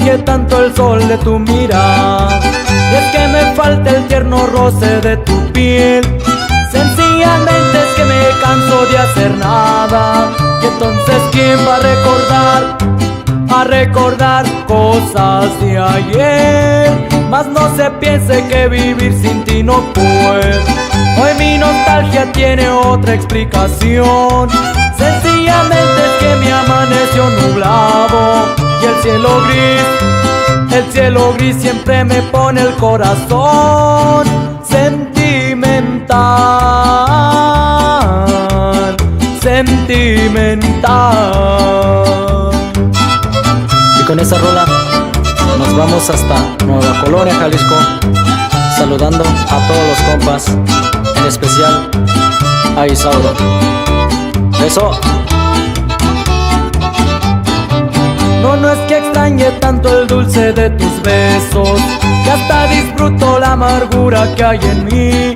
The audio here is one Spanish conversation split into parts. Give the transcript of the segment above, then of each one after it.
nostalgia tanto el sol de tu mirada, y es que me falta el tierno roce de tu piel. Sencillamente es que me canso de hacer nada, y entonces ¿quién va a recordar cosas de ayer? Mas no se piense que vivir sin ti no puedo. Hoy mi nostalgia tiene otra explicación. Sencillamente es que me amaneció nublado, y el cielo gris siempre me pone el corazón sentimental, sentimental. Y con esa rola nos vamos hasta Nueva Colonia, Jalisco, saludando a todos los compas, en especial a Isauro. Eso. No es que extrañe tanto el dulce de tus besos, que hasta disfruto la amargura que hay en mí.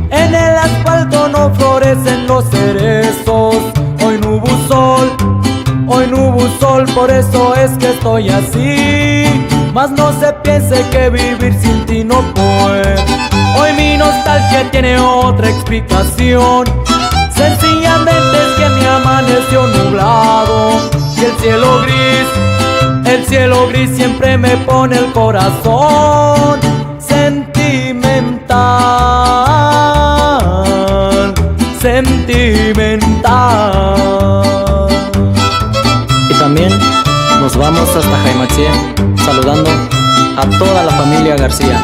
En el asfalto no florecen los cerezos, hoy no hubo sol, por eso es que estoy así. Mas no se piense que vivir sin ti no puedo. Hoy mi nostalgia tiene otra explicación. Sencillamente es que me amaneció nublado, y el cielo gris siempre me pone el corazón sentimental, sentimental. Y también nos vamos hasta Jaimaxie, saludando a toda la familia García.